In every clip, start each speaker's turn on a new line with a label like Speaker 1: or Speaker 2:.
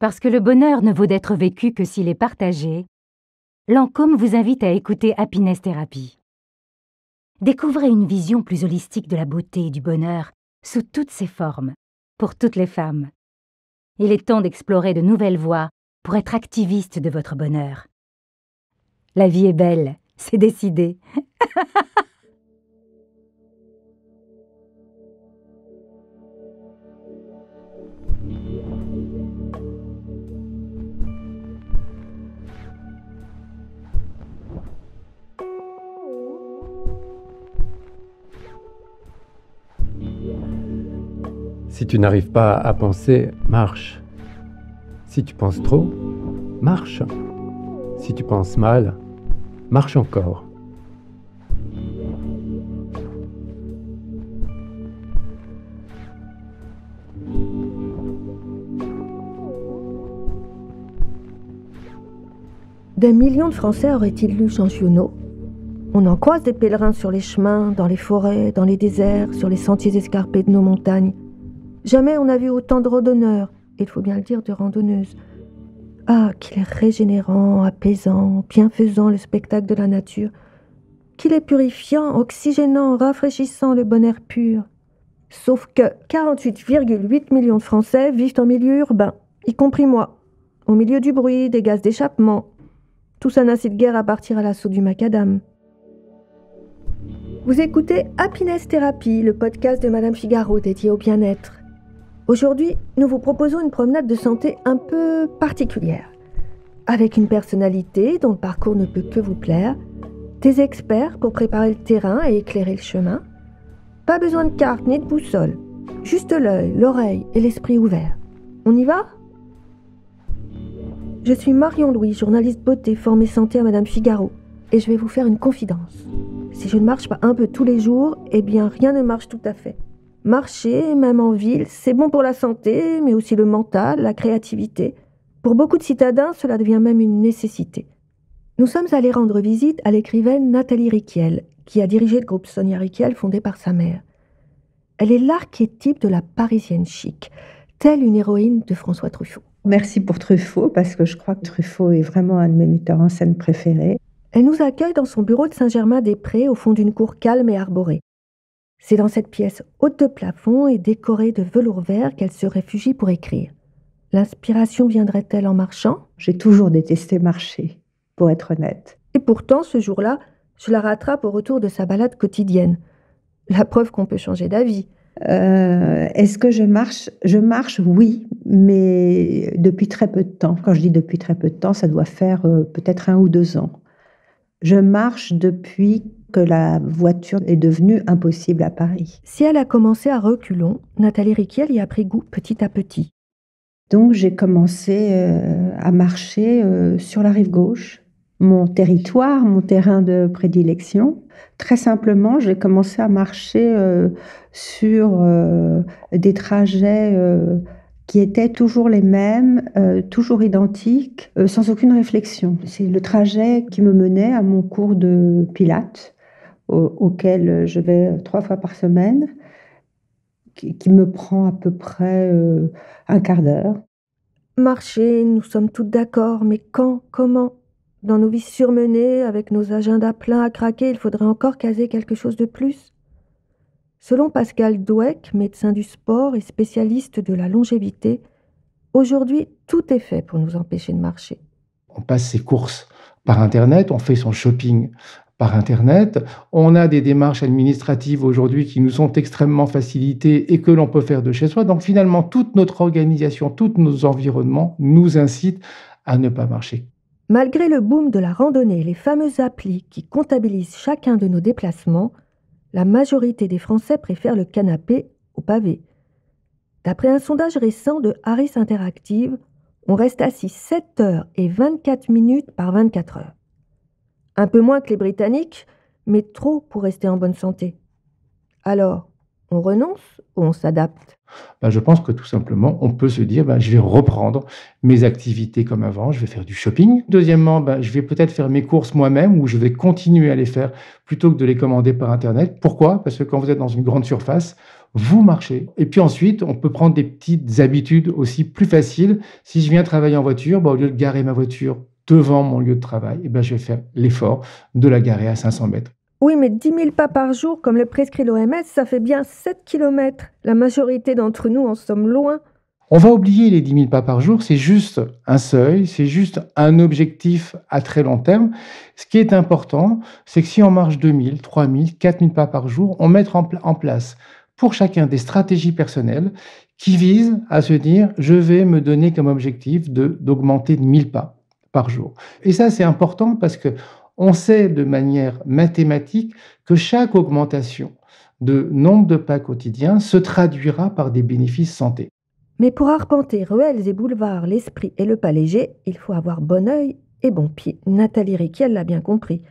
Speaker 1: Parce que le bonheur ne vaut d'être vécu que s'il est partagé, Lancôme vous invite à écouter Happiness Therapy. Découvrez une vision plus holistique de la beauté et du bonheur sous toutes ses formes, pour toutes les femmes. Il est temps d'explorer de nouvelles voies pour être activiste de votre bonheur. La vie est belle, c'est décidé.
Speaker 2: Si tu n'arrives pas à penser, marche. Si tu penses trop, marche. Si tu penses mal, marche encore.
Speaker 3: Des millions de Français auraient-ils lu Jean Giono ? On en croise des pèlerins sur les chemins, dans les forêts, dans les déserts, sur les sentiers escarpés de nos montagnes. Jamais on n'a vu autant de randonneurs, et il faut bien le dire, de randonneuses. Ah, qu'il est régénérant, apaisant, bienfaisant le spectacle de la nature. Qu'il est purifiant, oxygénant, rafraîchissant le bon air pur. Sauf que 48,8 millions de Français vivent en milieu urbain, y compris moi, au milieu du bruit, des gaz d'échappement. Tout ça n'incite guère à partir à l'assaut du macadam. Vous écoutez Happiness Therapy, le podcast de Madame Figaro dédié au bien-être. Aujourd'hui, nous vous proposons une promenade de santé un peu particulière. Avec une personnalité dont le parcours ne peut que vous plaire, des experts pour préparer le terrain et éclairer le chemin. Pas besoin de carte ni de boussole, juste l'œil, l'oreille et l'esprit ouvert. On y va ? Je suis Marion Louis, journaliste beauté formée santé à Madame Figaro, et je vais vous faire une confidence. Si je ne marche pas un peu tous les jours, eh bien rien ne marche tout à fait. Marcher, même en ville, c'est bon pour la santé, mais aussi le mental, la créativité. Pour beaucoup de citadins, cela devient même une nécessité. Nous sommes allés rendre visite à l'écrivaine Nathalie Riquiel, qui a dirigé le groupe Sonia Riquiel fondé par sa mère. Elle est l'archétype de la Parisienne chic, telle une héroïne de François Truffaut.
Speaker 4: Merci pour Truffaut, parce que je crois que Truffaut est vraiment un de mes metteurs en scène préférés.
Speaker 3: Elle nous accueille dans son bureau de Saint-Germain-des-Prés, au fond d'une cour calme et arborée. C'est dans cette pièce haute de plafond et décorée de velours vert qu'elle se réfugie pour écrire. L'inspiration viendrait-elle en marchant ?
Speaker 4: J'ai toujours détesté marcher, pour être honnête.
Speaker 3: Et pourtant, ce jour-là, je la rattrape au retour de sa balade quotidienne. La preuve qu'on peut changer d'avis.
Speaker 4: Est-ce que je marche ? Je marche, oui, mais depuis très peu de temps. Quand je dis depuis très peu de temps, ça doit faire peut-être 1 ou 2 ans. Je marche depuis que la voiture est devenue impossible à Paris.
Speaker 3: Si elle a commencé à reculons, Nathalie Riquiel y a pris goût petit à petit.
Speaker 4: Donc j'ai commencé à marcher sur la rive gauche, mon territoire, mon terrain de prédilection. Très simplement, j'ai commencé à marcher sur des trajets qui étaient toujours les mêmes, toujours identiques, sans aucune réflexion. C'est le trajet qui me menait à mon cours de pilates, auquel je vais 3 fois par semaine, qui me prend à peu près 1/4 d'heure.
Speaker 3: Marcher, nous sommes toutes d'accord, mais quand, comment ? Dans nos vies surmenées, avec nos agendas pleins à craquer, il faudrait encore caser quelque chose de plus ? Selon Pascal Dweck, médecin du sport et spécialiste de la longévité, aujourd'hui, tout est fait pour nous empêcher de marcher.
Speaker 5: On passe ses courses par Internet, on fait son shopping par Internet. On a des démarches administratives aujourd'hui qui nous sont extrêmement facilitées et que l'on peut faire de chez soi. Donc finalement, toute notre organisation, tous nos environnements nous incitent à ne pas marcher.
Speaker 3: Malgré le boom de la randonnée et les fameuses applis qui comptabilisent chacun de nos déplacements, la majorité des Français préfèrent le canapé au pavé. D'après un sondage récent de Harris Interactive, on reste assis 7 heures et 24 minutes par 24 heures. Un peu moins que les Britanniques, mais trop pour rester en bonne santé. Alors, on renonce ou on s'adapte ?
Speaker 5: Je pense que tout simplement, on peut se dire, je vais reprendre mes activités comme avant, je vais faire du shopping. Deuxièmement, je vais peut-être faire mes courses moi-même ou je vais continuer à les faire plutôt que de les commander par Internet. Pourquoi ? Parce que quand vous êtes dans une grande surface, vous marchez. Et puis ensuite, on peut prendre des petites habitudes aussi plus faciles. Si je viens travailler en voiture, au lieu de garer ma voiture devant mon lieu de travail, je vais faire l'effort de la garer à 500 mètres.
Speaker 3: Oui, mais 10 000 pas par jour, comme le prescrit l'OMS, ça fait bien 7 kilomètres. La majorité d'entre nous en sommes loin.
Speaker 5: On va oublier les 10 000 pas par jour, c'est juste un seuil, c'est juste un objectif à très long terme. Ce qui est important, c'est que si on marche 2 000, 3 000, 4 000 pas par jour, on met en place pour chacun des stratégies personnelles qui visent à se dire « je vais me donner comme objectif d'augmenter de 1000 pas par jour ». Et ça, c'est important parce que on sait de manière mathématique que chaque augmentation de nombre de pas quotidiens se traduira par des bénéfices santé.
Speaker 3: Mais pour arpenter ruelles et boulevards, l'esprit et le pas léger, il faut avoir bon œil et bon pied. Nathalie Riquiel l'a bien compris.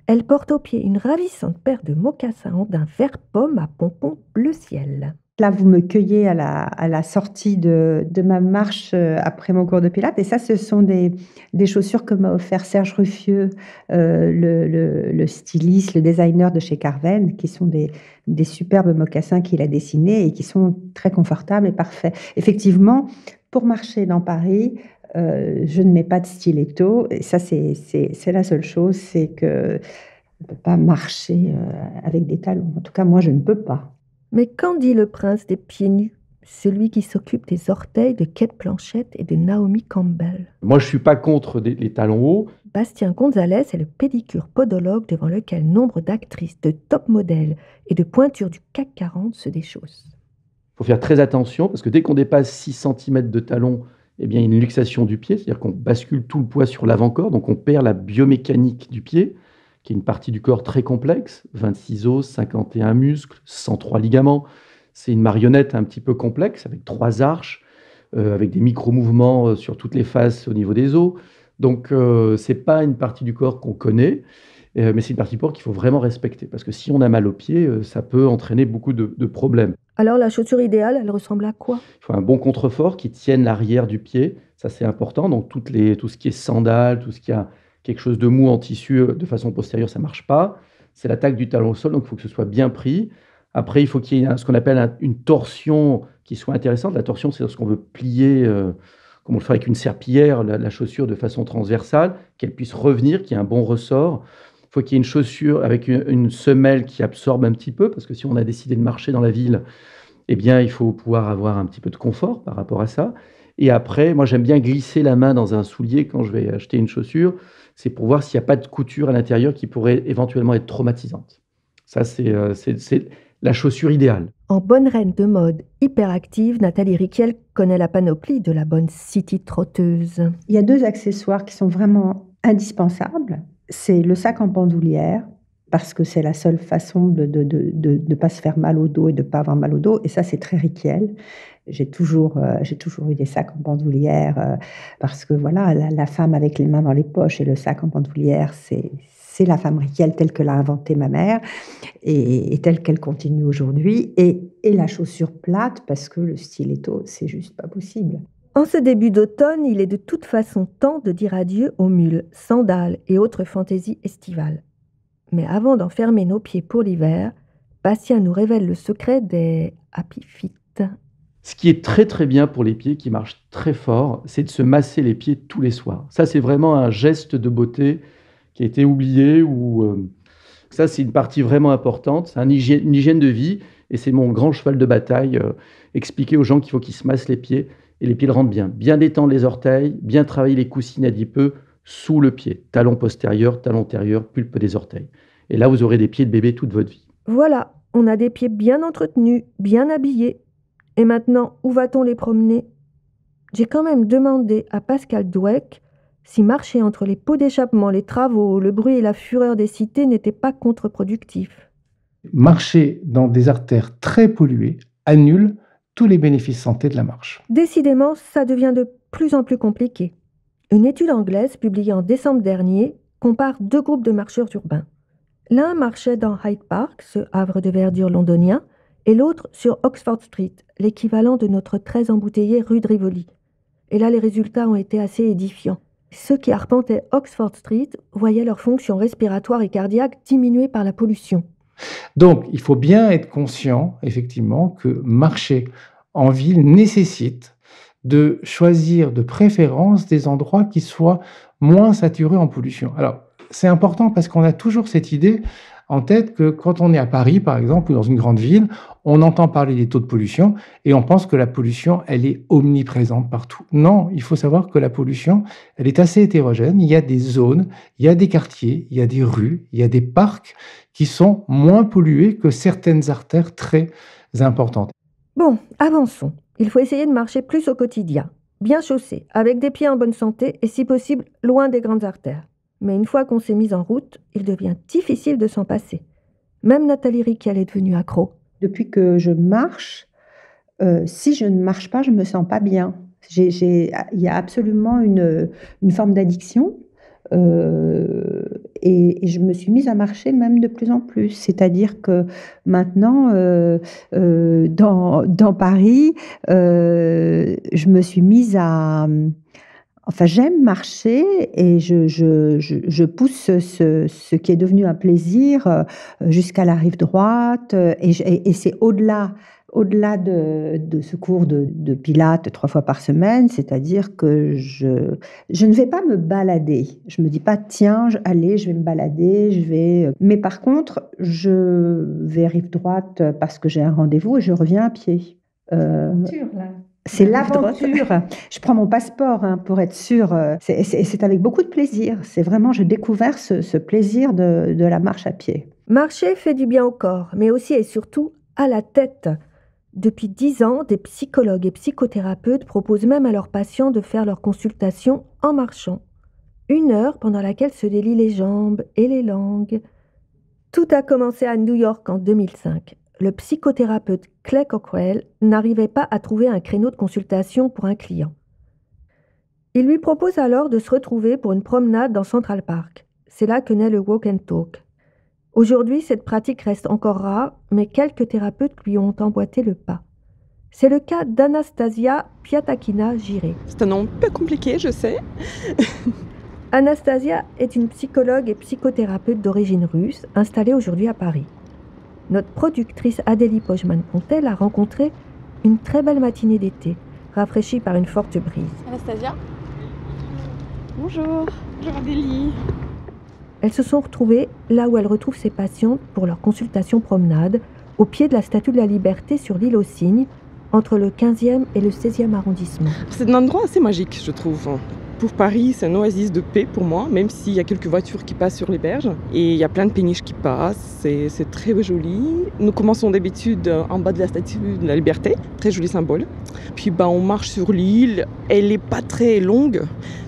Speaker 3: Elle porte au pied une ravissante paire de mocassins en daim vert pomme à pompons bleu ciel.
Speaker 4: Là, vous me cueillez à la sortie de ma marche après mon cours de pilates. Et ça, ce sont des chaussures que m'a offert Serge Ruffieux, le styliste, le designer de chez Carven, qui sont des superbes mocassins qu'il a dessinés et qui sont très confortables et parfaits. Effectivement, pour marcher dans Paris, je ne mets pas de stiletto. Et ça, c'est la seule chose, c'est que on ne peut pas marcher avec des talons. En tout cas, moi, je ne peux pas.
Speaker 3: Mais qu'en dit le prince des pieds nus, celui qui s'occupe des orteils de Kate Blanchett et de Naomi Campbell?
Speaker 6: Moi, je ne suis pas contre les talons hauts.
Speaker 3: Bastien Gonzalez est le pédicure podologue devant lequel nombre d'actrices, de top modèles et de pointures du CAC 40 se déchaussent.
Speaker 6: Il faut faire très attention parce que dès qu'on dépasse 6 cm de talon, il y a une luxation du pied, c'est-à-dire qu'on bascule tout le poids sur l'avant-corps, donc on perd la biomécanique du pied, qui est une partie du corps très complexe, 26 os, 51 muscles, 103 ligaments. C'est une marionnette un petit peu complexe, avec 3 arches, avec des micro-mouvements sur toutes les faces au niveau des os. Donc, ce n'est pas une partie du corps qu'on connaît, mais c'est une partie du corps qu'il faut vraiment respecter. Parce que si on a mal aux pieds, ça peut entraîner beaucoup de problèmes.
Speaker 3: Alors, la chaussure idéale, elle ressemble à quoi?
Speaker 6: Il faut un bon contrefort qui tienne l'arrière du pied. Ça, c'est important. Donc, tout ce qui est sandales, tout ce qui a quelque chose de mou en tissu de façon postérieure, ça ne marche pas. C'est l'attaque du talon au sol, donc il faut que ce soit bien pris. Après, il faut qu'il y ait ce qu'on appelle une torsion qui soit intéressante. La torsion, c'est lorsqu'on veut plier, comme on le fait avec une serpillière, la chaussure de façon transversale, qu'elle puisse revenir, qu'il y ait un bon ressort. Il faut qu'il y ait une chaussure avec une semelle qui absorbe un petit peu, parce que si on a décidé de marcher dans la ville, il faut pouvoir avoir un petit peu de confort par rapport à ça. Et après, moi, j'aime bien glisser la main dans un soulier quand je vais acheter une chaussure. C'est pour voir s'il n'y a pas de couture à l'intérieur qui pourrait éventuellement être traumatisante. Ça, c'est la chaussure idéale.
Speaker 3: En bonne reine de mode hyperactive, Nathalie Riquiel connaît la panoplie de la bonne city trotteuse.
Speaker 4: Il y a 2 accessoires qui sont vraiment indispensables. C'est le sac en bandoulière, parce que c'est la seule façon de ne pas se faire mal au dos et de ne pas avoir mal au dos. Et ça, c'est très Riquiel. J'ai toujours eu des sacs en bandoulière parce que voilà, la femme avec les mains dans les poches et le sac en bandoulière, c'est la femme Riquiel telle que l'a inventée ma mère et telle qu'elle continue aujourd'hui. Et la chaussure plate parce que le stiletto, c'est juste pas possible.
Speaker 3: En ce début d'automne, il est de toute façon temps de dire adieu aux mules, sandales et autres fantaisies estivales. Mais avant d'enfermer nos pieds pour l'hiver, Bastien nous révèle le secret des Happy Feet.
Speaker 6: Ce qui est très très bien pour les pieds qui marchent très fort, c'est de se masser les pieds tous les soirs. Ça, c'est vraiment un geste de beauté qui a été oublié. Ça, c'est une partie vraiment importante. C'est une hygiène de vie et c'est mon grand cheval de bataille. Expliquer aux gens qu'il faut qu'ils se massent les pieds et les pieds le rendent bien. Bien détendre les orteils, bien travailler les coussines adipeux sous le pied. Talon postérieur, talon antérieur, pulpe des orteils. Et là, vous aurez des pieds de bébé toute votre vie.
Speaker 3: Voilà, on a des pieds bien entretenus, bien habillés. Et maintenant, où va-t-on les promener? J'ai quand même demandé à Pascal Dweck si marcher entre les pots d'échappement, les travaux, le bruit et la fureur des cités n'était pas contre-productif.
Speaker 5: Marcher dans des artères très polluées annule tous les bénéfices santé de la marche.
Speaker 3: Décidément, ça devient de plus en plus compliqué. Une étude anglaise publiée en décembre dernier compare 2 groupes de marcheurs urbains. L'un marchait dans Hyde Park, ce havre de verdure londonien, et l'autre sur Oxford Street, l'équivalent de notre très embouteillée rue de Rivoli. Et là, les résultats ont été assez édifiants. Ceux qui arpentaient Oxford Street voyaient leur fonction respiratoire et cardiaque diminuée par la pollution.
Speaker 5: Donc, il faut bien être conscient, effectivement, que marcher en ville nécessite de choisir de préférence des endroits qui soient moins saturés en pollution. Alors, c'est important parce qu'on a toujours cette idée en tête que quand on est à Paris, par exemple, ou dans une grande ville, on entend parler des taux de pollution et on pense que la pollution, elle est omniprésente partout. Non, il faut savoir que la pollution, elle est assez hétérogène. Il y a des zones, il y a des quartiers, il y a des rues, il y a des parcs qui sont moins pollués que certaines artères très importantes.
Speaker 3: Bon, avançons. Il faut essayer de marcher plus au quotidien, bien chaussé, avec des pieds en bonne santé et si possible loin des grandes artères. Mais une fois qu'on s'est mis en route, il devient difficile de s'en passer. Même Nathalie Riquel est devenue accro.
Speaker 4: Depuis que je marche, si je ne marche pas, je ne me sens pas bien. Il y a absolument une forme d'addiction et je me suis mise à marcher même de plus en plus. C'est-à-dire que maintenant, dans Paris, je me suis mise à... Enfin, j'aime marcher et je pousse ce qui est devenu un plaisir jusqu'à la rive droite. Et c'est au-delà de ce cours de pilates 3 fois par semaine, c'est-à-dire que je ne vais pas me balader. Je me dis pas, tiens, allez, je vais me balader, Mais par contre, je vais rive droite parce que j'ai un rendez-vous et je reviens à pied. C'est l'aventure. Je prends mon passeport pour être sûre. C'est avec beaucoup de plaisir. C'est vraiment, j'ai découvert ce plaisir de la marche à pied.
Speaker 3: Marcher fait du bien au corps, mais aussi et surtout à la tête. Depuis 10 ans, des psychologues et psychothérapeutes proposent même à leurs patients de faire leur consultation en marchant. 1 heure pendant laquelle se délient les jambes et les langues. Tout a commencé à New York en 2005. Le psychothérapeute Clay Cockrell n'arrivait pas à trouver un créneau de consultation pour un client. Il lui propose alors de se retrouver pour une promenade dans Central Park. C'est là que naît le Walk and Talk. Aujourd'hui, cette pratique reste encore rare, mais quelques thérapeutes lui ont emboîté le pas. C'est le cas d'Anastasia Piatakina-Giré.
Speaker 7: C'est un nom un peu compliqué, je sais.
Speaker 3: Anastasia est une psychologue et psychothérapeute d'origine russe, installée aujourd'hui à Paris. Notre productrice Adélie Pojman-Pontel a rencontré une très belle matinée d'été, rafraîchie par une forte brise.
Speaker 7: Anastasia. Bonjour. Bonjour Adélie.
Speaker 3: Elles se sont retrouvées là où elle retrouve ses patientes pour leur consultation promenade, au pied de la Statue de la Liberté sur l'île aux Cygnes, entre le 15e et le 16e arrondissement.
Speaker 7: C'est un endroit assez magique, je trouve. Pour Paris, c'est un oasis de paix pour moi, même s'il y a quelques voitures qui passent sur les berges. Et il y a plein de péniches qui passent, c'est très joli. Nous commençons d'habitude en bas de la Statue de la Liberté, très joli symbole. Puis on marche sur l'île, elle n'est pas très longue,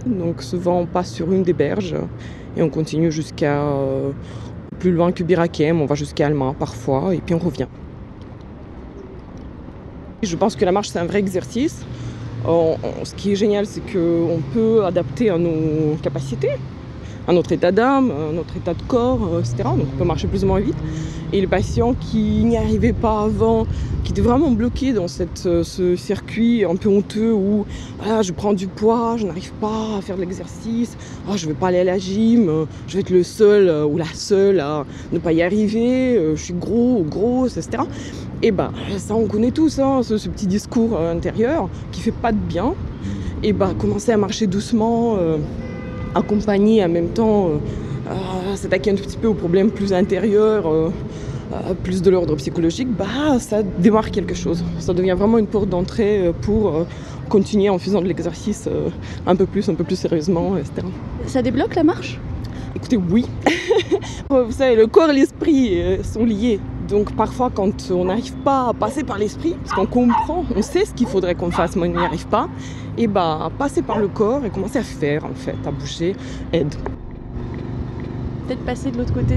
Speaker 7: donc souvent on passe sur une des berges et on continue jusqu'à plus loin que Birakem, on va jusqu'à Alma parfois, et puis on revient. Je pense que la marche, c'est un vrai exercice. Ce qui est génial, c'est qu'on peut adapter à nos capacités, à notre état d'âme, à notre état de corps, etc. Donc on peut marcher plus ou moins vite. Et les patients qui n'y arrivaient pas avant, qui étaient vraiment bloqués dans ce circuit un peu honteux où je prends du poids, je n'arrive pas à faire de l'exercice, je ne vais pas aller à la gym, je vais être le seul ou la seule à ne pas y arriver, je suis gros ou grosse, etc. Et ça on connaît tous, ce petit discours intérieur qui fait pas de bien. Et commencer à marcher doucement, accompagner en même temps, s'attaquer un tout petit peu aux problèmes plus intérieurs, plus de l'ordre psychologique, ça démarre quelque chose. Ça devient vraiment une porte d'entrée pour continuer en faisant de l'exercice un peu plus sérieusement, etc.
Speaker 8: Ça débloque la marche ?
Speaker 7: Écoutez, oui. Vous savez, le corps et l'esprit sont liés. Donc parfois, quand on n'arrive pas à passer par l'esprit, parce qu'on comprend, on sait ce qu'il faudrait qu'on fasse, mais on n'y arrive pas, et passer par le corps et commencer à faire, en fait, à bouger, aide.
Speaker 8: Peut-être passer de l'autre côté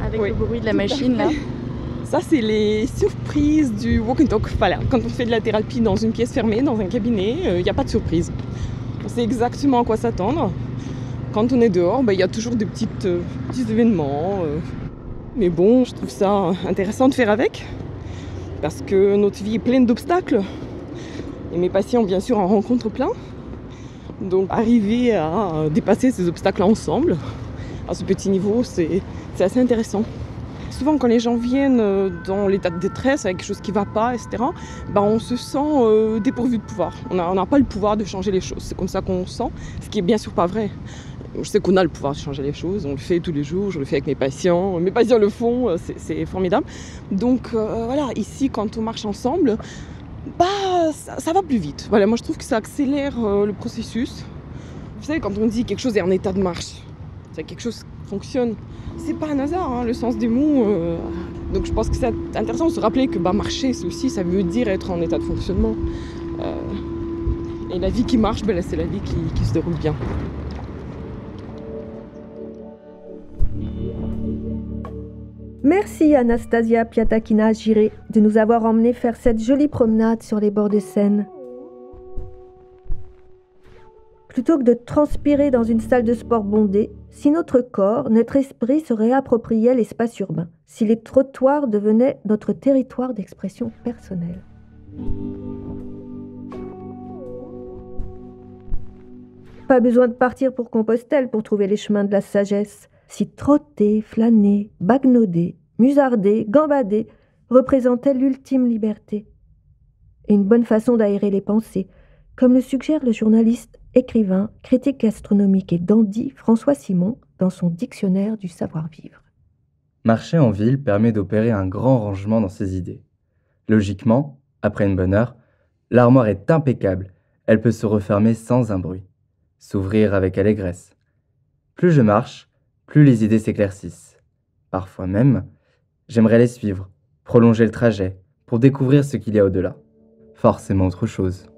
Speaker 8: avec le bruit de la machine, là.
Speaker 7: Ça, c'est les surprises du walk and talk. Voilà, quand on fait de la thérapie dans une pièce fermée, dans un cabinet, il n'y a pas de surprise. On sait exactement à quoi s'attendre. Quand on est dehors, il y a toujours des petits événements. Mais bon, je trouve ça intéressant de faire avec, parce que notre vie est pleine d'obstacles. Et mes patients, bien sûr, en rencontrent plein. Donc, arriver à dépasser ces obstacles ensemble, à ce petit niveau, c'est assez intéressant. souvent quand les gens viennent dans l'état de détresse, avec quelque chose qui ne va pas, etc., on se sent dépourvu de pouvoir. On n'a pas le pouvoir de changer les choses. C'est comme ça qu'on sent, ce qui est bien sûr pas vrai. Je sais qu'on a le pouvoir de changer les choses, on le fait tous les jours, je le fais avec mes patients le font, c'est formidable. Donc voilà, ici quand on marche ensemble, ça va plus vite. Voilà, moi je trouve que ça accélère le processus. Vous savez, quand on dit quelque chose est en état de marche, c'est quelque chose qui fonctionne. C'est pas un hasard, le sens des mots. Donc je pense que c'est intéressant de se rappeler que marcher, ça veut dire être en état de fonctionnement. Et la vie qui marche, c'est la vie qui se déroule bien.
Speaker 3: Merci Anastasia Piatakina-Giré de nous avoir emmenés faire cette jolie promenade sur les bords de Seine. Plutôt que de transpirer dans une salle de sport bondée, si notre corps, notre esprit se réappropriait l'espace urbain, si les trottoirs devenaient notre territoire d'expression personnelle. Pas besoin de partir pour Compostelle pour trouver les chemins de la sagesse. Si trotter, flâner, bagnoder, musarder, gambader représentait l'ultime liberté. Et une bonne façon d'aérer les pensées, comme le suggère le journaliste, écrivain, critique gastronomique et dandy François Simon dans son dictionnaire du savoir-vivre.
Speaker 9: Marcher en ville permet d'opérer un grand rangement dans ses idées. Logiquement, après une bonne heure, l'armoire est impeccable, elle peut se refermer sans un bruit, s'ouvrir avec allégresse. Plus je marche, plus les idées s'éclaircissent. Parfois même, j'aimerais les suivre, prolonger le trajet, pour découvrir ce qu'il y a au-delà. Forcément autre chose.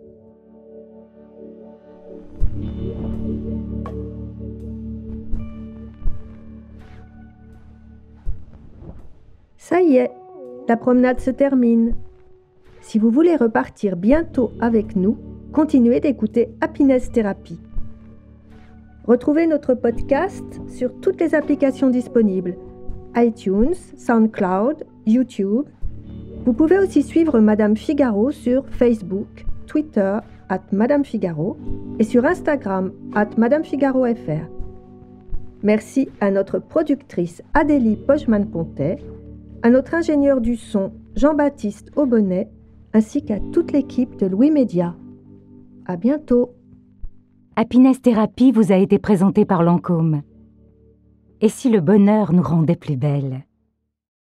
Speaker 3: Ça y est, la promenade se termine. Si vous voulez repartir bientôt avec nous, continuez d'écouter Happiness Therapy. Retrouvez notre podcast sur toutes les applications disponibles, iTunes, SoundCloud, YouTube. Vous pouvez aussi suivre Madame Figaro sur Facebook, Twitter @MadameFigaro et sur Instagram @MadameFigaroFR. Merci à notre productrice Adélie Pochman-Pontet, à notre ingénieur du son Jean-Baptiste Aubonnet, ainsi qu'à toute l'équipe de Louis Média. À bientôt.
Speaker 1: Happiness Therapy vous a été présenté par Lancôme. Et si le bonheur nous rendait plus belles ?